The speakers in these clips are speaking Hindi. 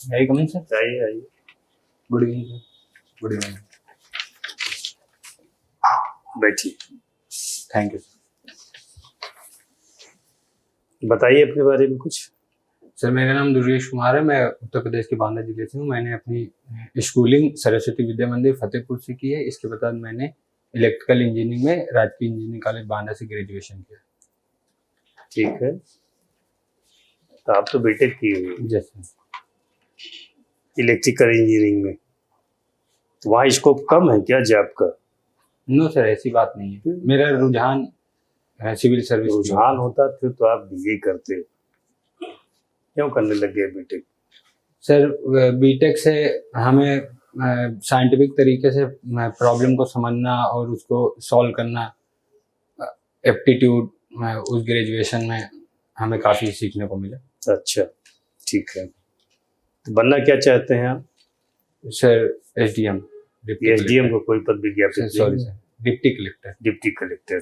May I come in, sir? आइए आइए। Good evening, sir. Good evening. बैठिए, Thank you, sir. बताइए अपने बारे में कुछ। सर मेरा नाम दुर्गेश कुमार है। मैं उत्तर प्रदेश के बांदा जिले से हूँ। मैंने अपनी स्कूलिंग सरस्वती विद्या मंदिर फतेहपुर से की है। इसके बाद मैंने इलेक्ट्रिकल इंजीनियरिंग में राजकीय इंजीनियरिंग कॉलेज बांदा से ग्रेजुएशन किया। ठीक है, तो आप तो बीटेक किए हुए हैं जैसे इलेक्ट्रिकल इंजीनियरिंग में, तो वहाँ स्कोप कम है क्या जॉब का? नो सर, ऐसी बात नहीं है। मेरा रुझान सिविल सर्विस। रुझान होता फिर तो आप बीए करते, क्यों करने लग गए बीटेक? सर बीटेक से हमें साइंटिफिक तरीके से प्रॉब्लम को समझना और उसको सॉल्व करना, एप्टीट्यूड उस ग्रेजुएशन में हमें काफ़ी सीखने को मिला। अच्छा, ठीक है। तो बनना क्या चाहते हैं आप? Sir SDM. एसडीएम को कोई पद विज्ञापित? Sorry sir, deputy collector. Deputy collector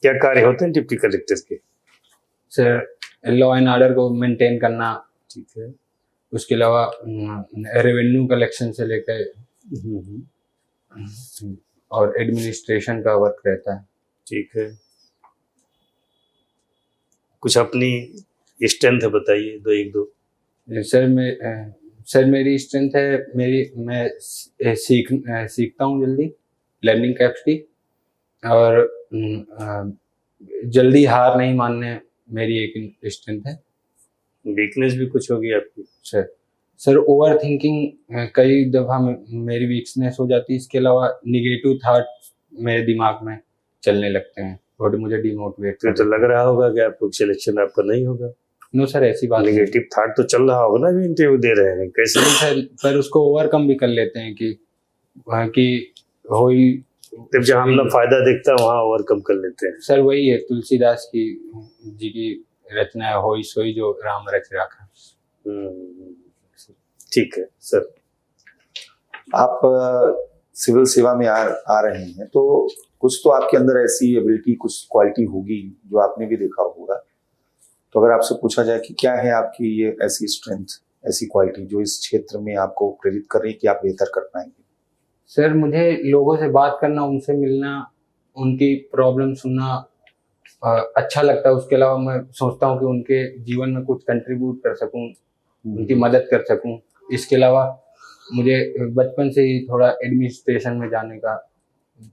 क्या कार्य होते हैं डिप्टी कलेक्टर के? सर लॉ एंड ऑर्डर को मेंटेन करना, ठीक है। उसके अलावा रेवेन्यू कलेक्शन से लेकर और एडमिनिस्ट्रेशन का वर्क रहता है। ठीक है। कुछ अपनी स्ट्रेंथ बताइए, दो। सर मेरी स्ट्रेंथ है, मैं सीखता हूँ जल्दी, लर्निंग कैपेसिटी, और जल्दी हार नहीं मानने मेरी एक स्ट्रेंथ है। वीकनेस भी कुछ होगी आपकी? सर ओवर थिंकिंग कई दफ़ा मेरी वीकनेस हो जाती है। इसके अलावा निगेटिव थॉट मेरे दिमाग में चलने लगते हैं और मुझे डिमोटिवेट। फिर तो लग रहा होगा कि आपको सिलेक्शन आपका नहीं होगा। नो सर, ऐसी बात नहीं। निगेटिव थॉट तो चल रहा होगा ना, भी इंटरव्यू दे रहे हैं कैसे? सर पर उसको ओवरकम भी कर लेते हैं कि हो ही, जब जहाँ मतलब फायदा दिखता है वहाँ ओवरकम कर लेते हैं। सर वही है तुलसीदास की जी की रचना है, होई सोई जो राम रच राखा। ठीक है सर। आप सिविल सेवा में आ रहे हैं, तो कुछ तो आपके अंदर ऐसी एबिलिटी, कुछ क्वालिटी होगी जो आपने भी देखा होगा। तो अगर आपसे पूछा जाए कि क्या है आपकी ये ऐसी स्ट्रेंथ, ऐसी क्वालिटी जो इस क्षेत्र में आपको प्रेरित कर रही है कि आप बेहतर कर पाएंगे? सर मुझे लोगों से बात करना, उनसे मिलना, उनकी प्रॉब्लम सुनना अच्छा लगता है। उसके अलावा मैं सोचता हूँ कि उनके जीवन में कुछ कंट्रीब्यूट कर सकूँ, उनकी मदद कर सकूँ। इसके अलावा मुझे बचपन से ही थोड़ा एडमिनिस्ट्रेशन में जाने का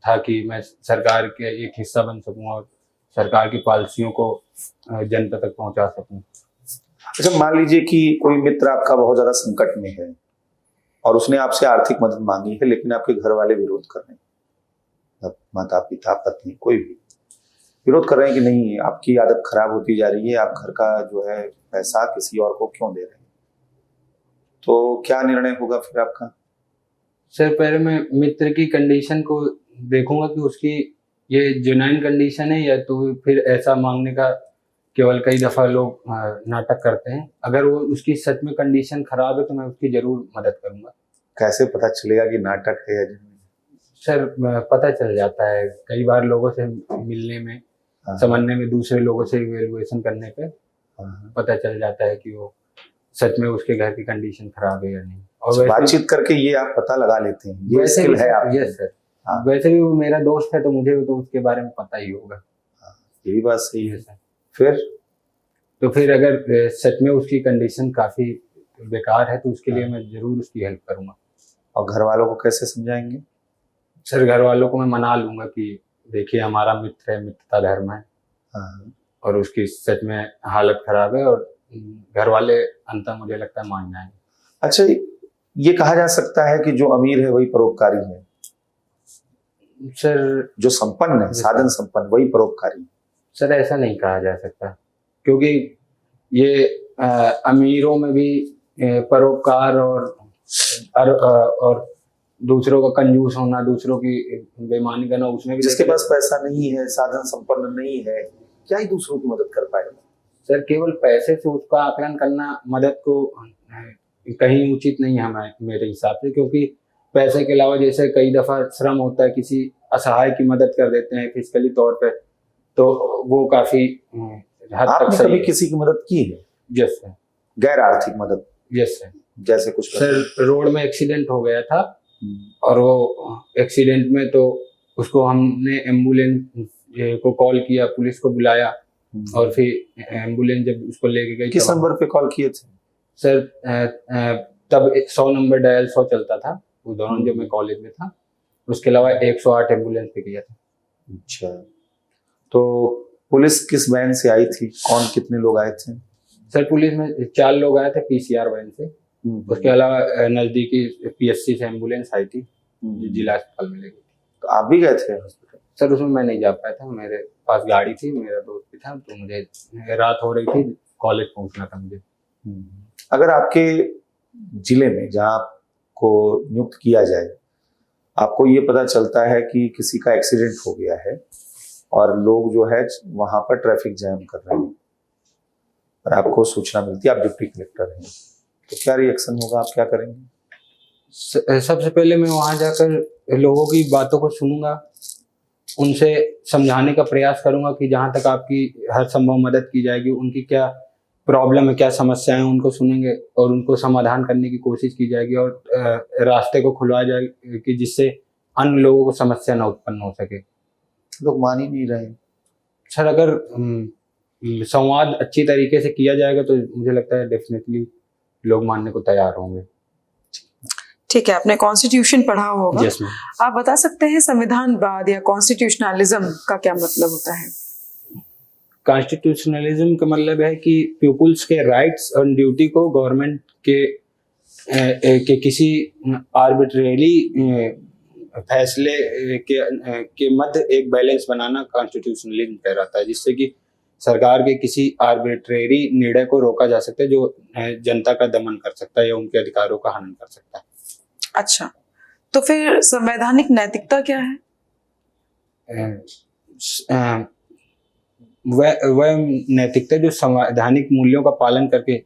था कि मैं सरकार के एक हिस्सा बन सकूँ और सरकार की पॉलिसियों को जनता तक पहुँचा सकूँ। अच्छा, मान लीजिए कि कोई मित्र आपका बहुत ज़्यादा संकट में है और उसने आपसे आर्थिक मदद मांगी है, लेकिन आपके घर वाले विरोध कर रहे हैं, माता पिता पत्नी कोई भी विरोध कर रहे हैं कि नहीं, आपकी आदत खराब होती जा रही है, आप घर का जो है पैसा किसी और को क्यों दे रहे हैं, तो क्या निर्णय होगा फिर आपका? सर पहले मैं मित्र की कंडीशन को देखूंगा कि उसकी ये जेन्युइन कंडीशन है या तो फिर ऐसा मांगने का केवल कई दफ़ा लोग नाटक करते हैं। अगर वो उसकी सच में कंडीशन खराब है तो मैं उसकी ज़रूर मदद करूंगा। कैसे पता चलेगा कि नाटक है या नहीं? सर पता चल जाता है कई बार लोगों से मिलने में, समझने में, दूसरे लोगों से इवैल्यूएशन करने पे पता चल जाता है कि वो सच में उसके घर की कंडीशन खराब है या नहीं। और बातचीत करके ये आप पता लगा लेते हैं, ये स्किल है आपकी? Yes sir. वैसे भी वो मेरा दोस्त है तो मुझे तो उसके बारे में पता ही होगा। ये भी बात सही है सर। फिर अगर सच में उसकी कंडीशन काफ़ी बेकार है तो उसके लिए मैं ज़रूर उसकी हेल्प करूँगा। और घर वालों को कैसे समझाएंगे? सर घर वालों को मैं मना लूँगा कि देखिए हमारा मित्र है, मित्रता धर्म है, और उसकी सच में हालत खराब है, और घर वाले अंततः मुझे लगता है मान जाएंगे। अच्छा, ये कहा जा सकता है कि जो अमीर है वही परोपकारी है? सर जो संपन्न है, साधन संपन्न, वही परोपकारी? सर ऐसा नहीं कहा जा सकता, क्योंकि ये अमीरों में भी परोपकार और दूसरों का कंजूस होना, दूसरों की बेईमानी करना, उसमें भी। जिसके पास पैसा नहीं है, साधन संपन्न नहीं है, क्या ही दूसरों की मदद कर पाएगा? सर केवल पैसे से उसका आकलन करना मदद को कहीं उचित नहीं है मेरे हिसाब से, क्योंकि पैसे के अलावा जैसे कई दफ़ा श्रम होता है, किसी असहाय की मदद कर देते हैं फिजिकली तौर पे, तो वो काफ़ी हद तक आपने कभी किसी की मदद की है? Yes sir. गैर आर्थिक मदद? Yes sir. जैसे कुछ सर रोड में एक्सीडेंट हो गया था हम्म, और वो एक्सीडेंट में तो उसको हमने एम्बुलेंस को कॉल किया, पुलिस को बुलाया और फिर एम्बुलेंस जब उसको लेके गई किस तब नंबर पे कॉल किए थे? सर तब 100 नंबर डायल 100 चलता था उस दौरान जब मैं कॉलेज में था। उसके अलावा 108 एम्बुलेंस पे किया था। अच्छा, तो पुलिस किस वैन से आई थी? कौन कितने लोग आए थे? सर पुलिस में 4 लोग आए थे पीसीआर वैन से। उसके अलावा नजदीकी पीएससी से एम्बुलेंस आई थी जो जिला अस्पताल में ले गई। तो आप भी गए थे हॉस्पिटल? सर उसमें मैं नहीं जा पाया था, मेरे पास गाड़ी थी, मेरा दोस्त भी था, तो मुझे रात हो रही थी, कॉलेज पहुंचना था मुझे। अगर आपके जिले में जहाँ आपको नियुक्त किया जाए, आपको ये पता चलता है कि किसी का एक्सीडेंट हो गया है और लोग जो है वहां पर ट्रैफिक जैम कर रहे हैं और आपको सूचना मिलती है, आप डिप्टी कलेक्टर हैं, तो क्या रिएक्शन होगा? आप क्या करेंगे? सबसे पहले मैं वहां जाकर लोगों की बातों को सुनूंगा, उनसे समझाने का प्रयास करूंगा कि जहां तक आपकी हर संभव मदद की जाएगी, उनकी क्या प्रॉब्लम है, क्या समस्याएं, उनको सुनेंगे और उनको समाधान करने की कोशिश की जाएगी और रास्ते को खुलवाया जाएगा कि जिससे अन्य लोगों को समस्या न उत्पन्न हो सके। लोग मान ही नहीं रहे। सर अगर संवाद अच्छी तरीके से किया जाएगा तो मुझे लगता है डेफिनेटली लोग मानने को तैयार होंगे। ठीक है, आपने कॉन्स्टिट्यूशन पढ़ा होगा। Yes ma'am. आप बता सकते हैं संविधानवाद या कॉन्स्टिट्यूशनलिज्म का क्या मतलब होता है? कॉन्स्टिट्यूशनलिज्म का मतलब है कि पीपुल्स के राइट्स और ड्यूटी को गवर्नमेंट के किसी आर्बिट्रेरी फैसले के मध्य एक बैलेंस बनाना कॉन्स्टिट्यूशनलिज्म कहलाता है, जिससे कि सरकार के किसी आर्बिट्रेरी निर्णय को रोका जा सकता है जो जनता का दमन कर सकता है या उनके अधिकारों का हनन कर सकता है। अच्छा, तो फिर संवैधानिक नैतिकता क्या है? वह नैतिकता जो संवैधानिक मूल्यों का पालन करके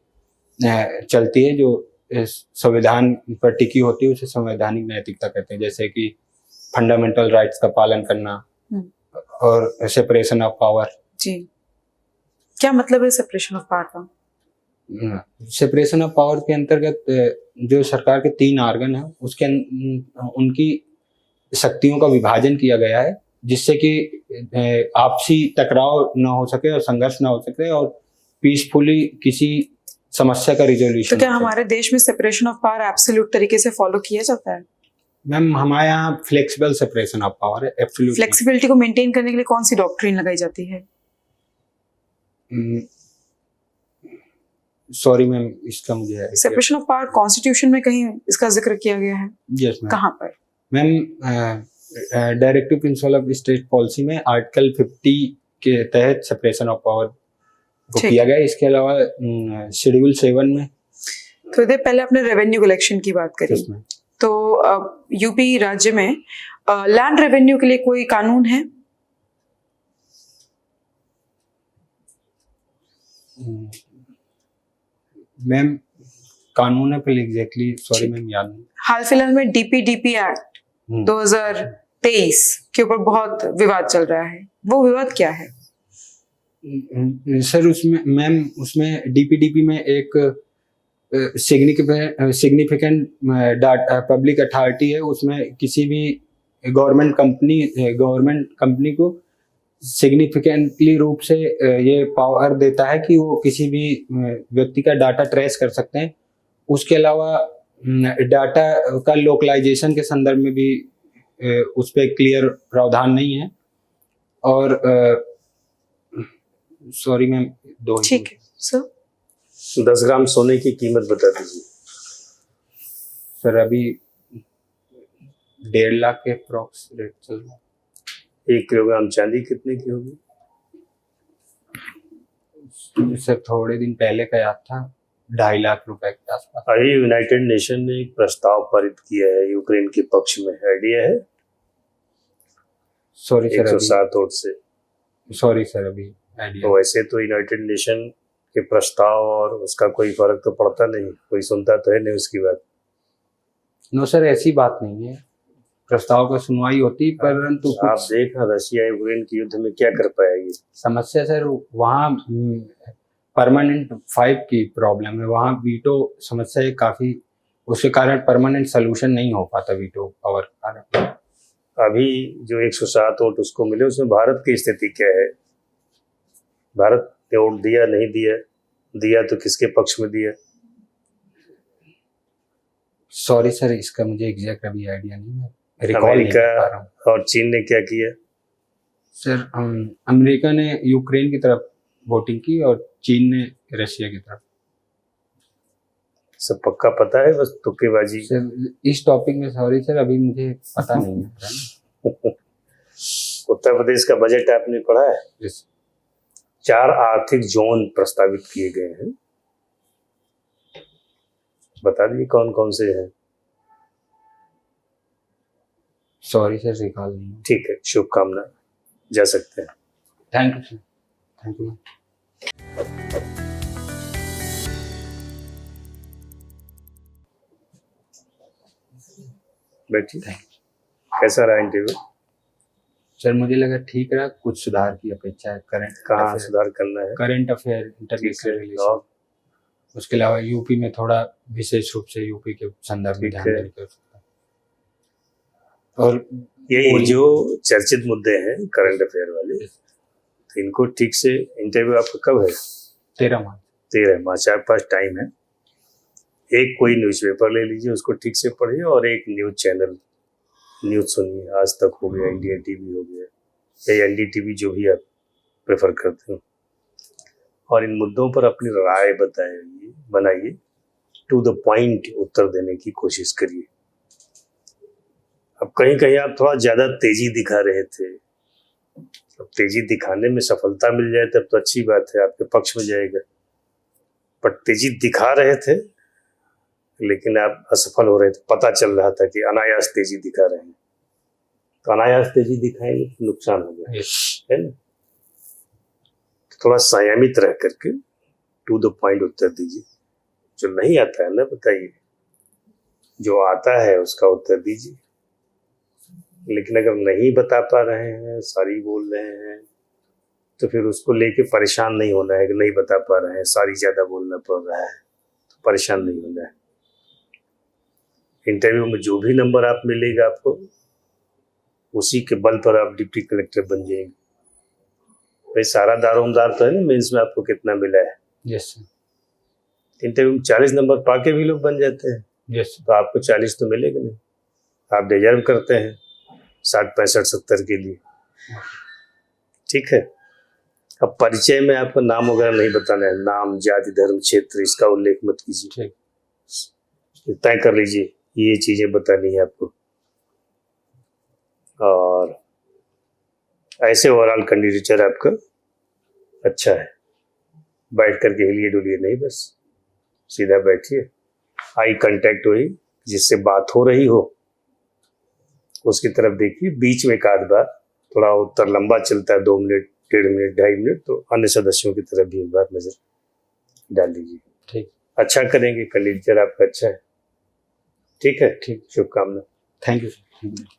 चलती है, जो संविधान पर टिकी होती है, उसे संवैधानिक नैतिकता कहते हैं। जैसे कि फंडामेंटल राइट्स का पालन करना और सेपरेशन ऑफ पावर। जी, क्या मतलब है सेपरेशन ऑफ पावर का? सेपरेशन ऑफ पावर के अंतर्गत जो सरकार के 3 ऑर्गन है उसके उनकी शक्तियों का विभाजन किया गया है, जिससे कि आपसी टकराव ना हो सके और संघर्ष ना हो सके और पीसफुली किसी समस्या का रिजोल्यूशन। तो क्या हमारे देश में सेपरेशन ऑफ पावर एब्सोल्यूट तरीके से फॉलो किया जाता है? मैम हमारे यहाँ फ्लेक्सिबल सेपरेशन ऑफ पावर है, एब्सोल्यूट। फ्लेक्सिबिलिटी को मेंटेन करने के लिए कौन सी डॉक्ट्रिन लगाई जाती है? सॉरी मैम, इसका मुझे सेपरेशन ऑफ पावर कॉन्स्टिट्यूशन में कहीं इसका जिक्र किया गया है? Yes ma'am. कहाँ पर? Ma'am directive principle of state policy में आर्टिकल 50 के तहत सेपरेशन ऑफ पावर को किया गया है। इसके अलावा शेड्यूल 7 में। थोड़ी देर पहले आपने रेवेन्यू कलेक्शन की बात करी, तो यूपी राज्य में लैंड रेवेन्यू के लिए कोई कानून है? मैम कानून है पर एग्जैक्टली सॉरी मैम याद नहीं। हाल फिलहाल में डीपीडीपी एक्ट 2023 के ऊपर बहुत विवाद चल रहा है, वो विवाद क्या है? सर उसमें डीपीडीपी में एक सिग्निफिकेंट पब्लिक अथॉरिटी है, उसमें किसी भी गवर्नमेंट कंपनी को सिग्निफिकेंटली रूप से ये पावर देता है कि वो किसी भी व्यक्ति का डाटा ट्रेस कर सकते हैं। उसके अलावा डाटा का लोकलाइजेशन के संदर्भ में भी उस पर क्लियर प्रावधान नहीं है। और सॉरी मैम, दो। ठीक है सर। 10 ग्राम सोने की कीमत बता दीजिए। सर अभी 1.5 लाख के अप्रॉक्स रेट चल रहा है। 1 किलोग्राम चांदी कितने की होगी? सर थोड़े दिन पहले का याद था 2.5 लाख रुपए के आसपास। अभी यूनाइटेड नेशन ने एक प्रस्ताव पारित किया है यूक्रेन के पक्ष में, आइडिया है? सॉरी सर, 107 वोट से। सॉरी सर, अभी आइडिया। तो वैसे तो यूनाइटेड नेशन के प्रस्ताव और उसका कोई फर्क तो पड़ता नहीं, कोई सुनता तो है नहीं उसकी बात। नो सर, ऐसी बात नहीं है, प्रस्ताव का सुनवाई होती, परंतु आप देखना रशिया यूक्रेन के युद्ध में क्या कर पाया ये। समस्या सर वहाँ परमानेंट 5 की प्रॉब्लम है, वहाँ वीटो समस्या है काफी, उसके कारण परमानेंट सोल्यूशन नहीं हो पाता वीटो पावर के कारण। अभी जो 107 वोट उसको मिले उसमें भारत की स्थिति क्या है? भारत ने वोट दिया नहीं दिया? दिया तो किसके पक्ष में दिया? सॉरी सर, इसका मुझे एग्जैक्ट अभी आइडिया नहीं है, रिकॉल नहीं कर पा रहा हूँ। अमेरिका और चीन ने क्या किया? सर अमेरिका ने यूक्रेन की तरफ वोटिंग की और चीन ने रशिया की तरफ। सब पक्का पता है, बस तुक्केबाजी? सर इस टॉपिक में सॉरी सर, अभी मुझे पता नहीं है। उत्तर प्रदेश का बजट आपने पढ़ा है? Yes. 4 आर्थिक जोन प्रस्तावित किए गए हैं, बता दीजिए कौन कौन से हैं? सॉरी सर, रिकॉल नहीं है। ठीक है, शुभकामना, जा सकते हैं। Thank you sir, thank you. बैठिए। कैसा रहा इंटरव्यू? सर मुझे लगा ठीक रहा, कुछ सुधार की अपेक्षा है। कहाँ सुधार करना है? करंट अफेयर, ठीक इंटरनेशनल है, रिलेशन, और उसके अलावा यूपी में थोड़ा विशेष रूप से यूपी के संदर्भ में ठीक ध्यान है। देने की आवश्यकता है। और ये जो चर्चित मुद्दे हैं करंट अफेयर वाले, तो इनको ठीक से, इंटरव्यू आपका कब है? 13 मार्च। 13 मार्च, आपके पास टाइम है। एक कोई न्यूज़पेपर ले लीजिए, उसको ठीक से पढ़िए, और एक न्यूज़ चैनल न्यूज़ सुनिए। आज तक हो गया, इंडिया टीवी हो गया, या एनडीटीवी, जो भी आप प्रेफर करते हो, और इन मुद्दों पर अपनी राय बनाइए, टू द पॉइंट उत्तर देने की कोशिश करिए। अब कहीं कहीं आप थोड़ा ज़्यादा तेजी दिखा रहे थे, अब तेजी दिखाने में सफलता मिल जाए तब तो अच्छी बात है, आपके पक्ष में जाएगा। पर तेजी दिखा रहे थे लेकिन आप असफल हो रहे थे, पता चल रहा था कि अनायास तेजी दिखा रहे हैं, तो अनायास तेजी दिखाएंगे तो नुकसान हो गया, है ना? तो थोड़ा संयमित रह करके टू द पॉइंट उत्तर दीजिए। जो नहीं आता है ना बताइए, जो आता है उसका उत्तर दीजिए। लेकिन अगर नहीं बता पा रहे हैं, सारी बोल रहे हैं, तो फिर उसको लेके परेशान नहीं होना है कि नहीं बता पा रहे हैं, सारी ज़्यादा बोलना पड़ रहा है, तो परेशान नहीं होना है। इंटरव्यू में जो भी नंबर आप मिलेगा आपको, उसी के बल पर आप डिप्टी कलेक्टर बन जाएंगे। भाई सारा दारोमदार तो है ना, मेंस में आपको कितना मिला है। Yes sir. इंटरव्यू में 40 नंबर पाके भी लोग बन जाते हैं, यस तो आपको 40 तो मिलेगा नहीं। आप डिजर्व करते हैं 60, 65, 70 के लिए, ठीक है। अब परिचय में आपका नाम वगैरह नहीं बताना है, नाम, जाति, धर्म, क्षेत्र, इसका उल्लेख मत कीजिए। ठीक। तय कर लीजिए ये चीजें बतानी है आपको। और ऐसे ओवरऑल कैंडिडेचर आपका अच्छा है। बैठ करके हिलिए डुलिए नहीं, बस सीधा बैठिए, आई कांटेक्ट हुई, जिससे बात हो रही हो उसकी तरफ देखिए। बीच में एक आध बार थोड़ा उत्तर लंबा चलता है, 2 मिनट, 1.5 मिनट, 2.5 मिनट, तो अन्य सदस्यों की तरफ भी एक बार नजर डाल दीजिए। ठीक। अच्छा करेंगे, कैंडिडेचर आपका अच्छा है, ठीक है। ठीक। शुभकामना। Thank you sir.